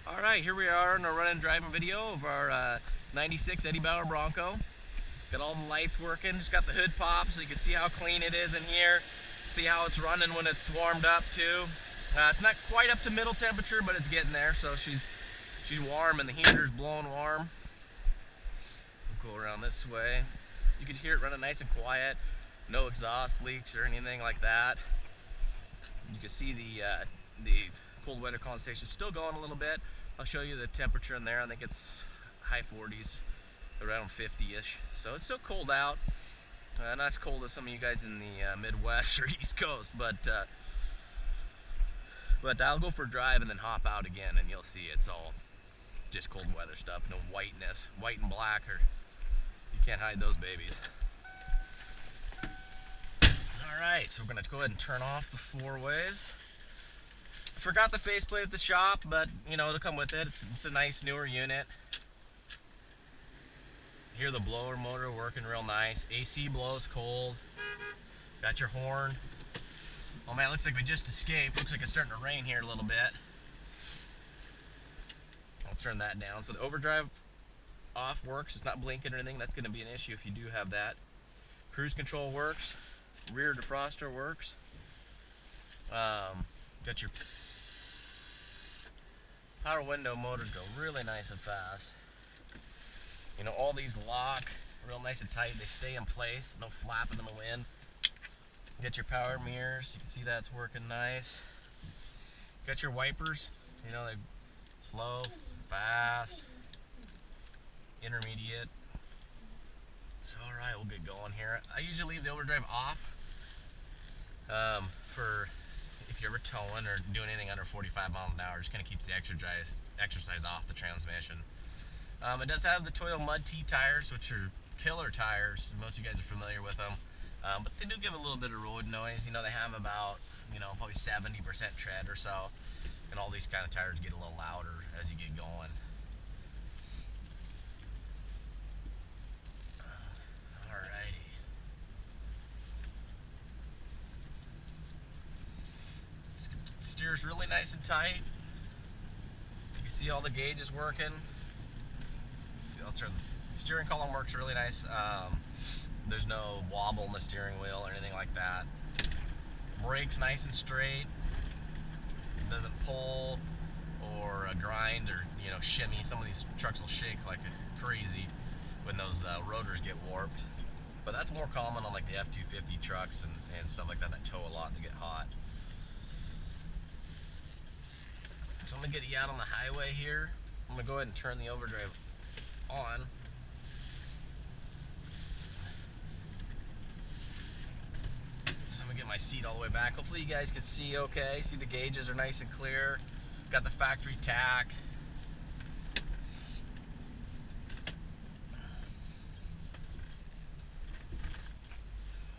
Alright, here we are in a run and driving video of our 96 Eddie Bauer Bronco. Got all the lights working, just got the hood popped so you can see how clean it is in here. See how it's running when it's warmed up too. It's not quite up to middle temperature, but it's getting there, so she's warm and the heater's blowing warm. We'll go around this way. You can hear it running nice and quiet. No exhaust leaks or anything like that. You can see the cold weather condensation still going a little bit. I'll show you the temperature in there. I think it's high 40s, around 50-ish. So it's still cold out. Not as cold as some of you guys in the Midwest or East Coast, but I'll go for a drive and then hop out again, and you'll see it's all just cold weather stuff. No whiteness, white and black, or you can't hide those babies. All right, so we're gonna go ahead and turn off the four ways. I forgot the faceplate at the shop, but you know, it'll come with it. It's a nice newer unit. Hear the blower motor working real nice. AC blows cold. Got your horn. Oh man, looks like we just escaped. Looks like it's starting to rain here a little bit. I'll turn that down. So the overdrive off works. It's not blinking or anything. That's going to be an issue if you do have that. Cruise control works. Rear defroster works. Got your power window motors go really nice and fast. You know, all these lock real nice and tight. They stay in place. No flapping in the wind. Got your power mirrors. You can see that's working nice. Got your wipers. You know, they're slow, fast, intermediate. So alright, we'll get going here. I usually leave the overdrive off for if you're ever towing or doing anything under 45 miles an hour. Just kind of keeps the exercise off the transmission. It does have the Toyo Mud T tires, which are killer tires. Most of you guys are familiar with them. But they do give a little bit of road noise. You know, they have about, you know, probably 70% tread or so. And all these kind of tires get a little louder as you get going. Alrighty. Steers really nice and tight. You can see all the gauges working. See, I'll turn the steering column works really nice. There's no wobble in the steering wheel or anything like that. Brakes nice and straight. It doesn't pull or grind or, you know, shimmy. Some of these trucks will shake like crazy when those rotors get warped. But that's more common on like the F-250 trucks and stuff like that tow a lot and get hot. So I'm gonna get you out on the highway here. I'm gonna go ahead and turn the overdrive on. So I'm gonna get my seat all the way back. Hopefully you guys can see okay. See the gauges are nice and clear. Got the factory tack.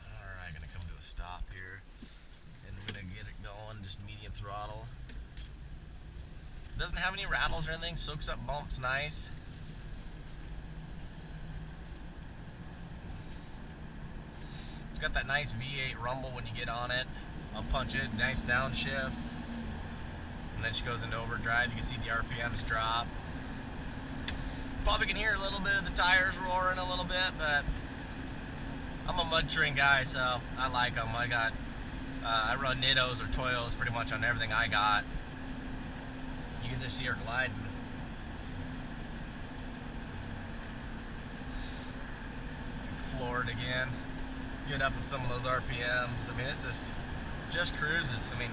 Alright, gonna come to a stop here. And we're gonna get it going, just medium throttle. Doesn't have any rattles or anything, soaks up bumps nice. It's got that nice V8 rumble when you get on it. I'll punch it, nice downshift. And then she goes into overdrive. You can see the RPMs drop. Probably can hear a little bit of the tires roaring a little bit, but I'm a mud train guy, so I like them. I run Nittos or Toyos pretty much on everything I got. You can just see her gliding. Floor it again. Get up in some of those RPMs. I mean, this is just cruises. I mean,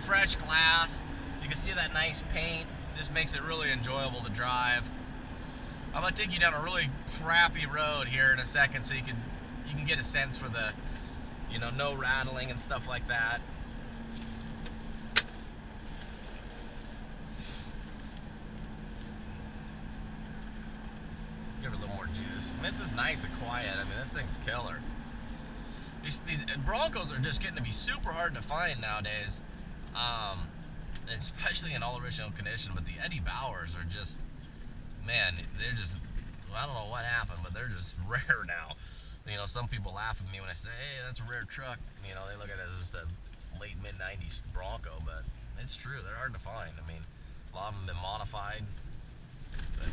fresh glass. You can see that nice paint. Just makes it really enjoyable to drive. I'm gonna take you down a really crappy road here in a second, so you can get a sense for the, you know, no rattling and stuff like that. Give it a little more juice. I mean, this is nice and quiet. I mean, this thing's killer. These Broncos are just getting to be super hard to find nowadays, especially in all original condition. But the Eddie Bauers are just, man, they're just, I don't know what happened, but they're just rare now. You know, some people laugh at me when I say, hey, that's a rare truck. You know, they look at it as just a late mid-90s Bronco, but it's true. They're hard to find. I mean, a lot of them been modified. But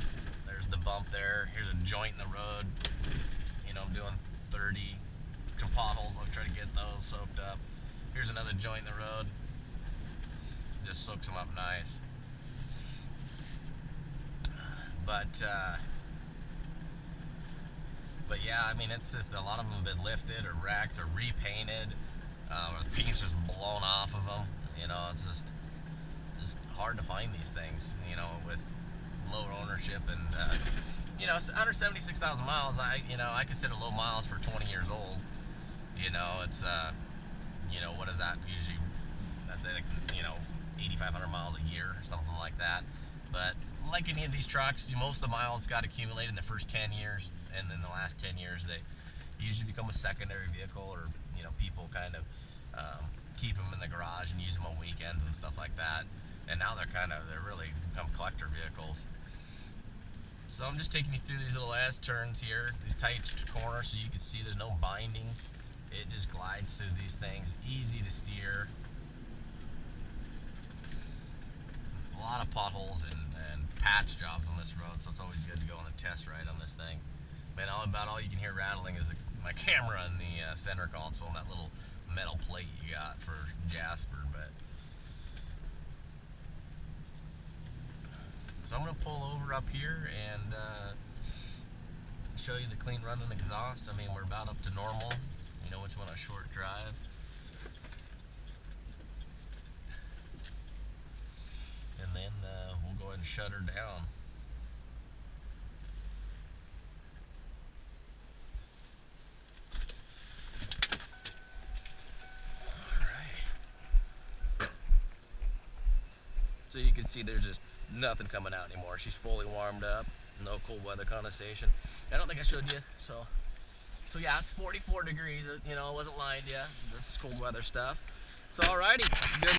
there's the bump there. Here's a joint in the road. You know, I'm doing 30 potholes. I'll try to get those soaked up. Here's another joint in the road. Just soaks them up nice. But yeah, I mean, it's just a lot of them have been lifted or wrecked or repainted. Or the paint's just blown off of them. You know, it's just hard to find these things. You know, with low ownership and you know, under 76,000 miles. I consider low miles for 20 years old. You know, it's you know, what is that usually? That's like, you know, 8,500 miles a year or something like that. But like any of these trucks, most of the miles got accumulated in the first 10 years, and then the last 10 years they usually become a secondary vehicle, or you know, people kind of keep them in the garage and use them on weekends and stuff like that. And now they're really become collector vehicles. So I'm just taking you through these little S-turns here, these tight corners, so you can see there's no binding. It just glides through these things, easy to steer. A lot of potholes and patch jobs on this road, so it's always good to go on a test ride on this thing. Man, about all you can hear rattling is my camera in the center console and that little metal plate you got for Jasper. But so I'm going to pull over up here and show you the clean running exhaust. I mean, we're about up to normal. You know which one a short drive. And then we'll go ahead and shut her down. Alright. So you can see there's just nothing coming out anymore. She's fully warmed up. No cold weather condensation. I don't think I showed you. So yeah, it's 44 degrees. You know, I wasn't lying to you. This is cold weather stuff. So alrighty. Good.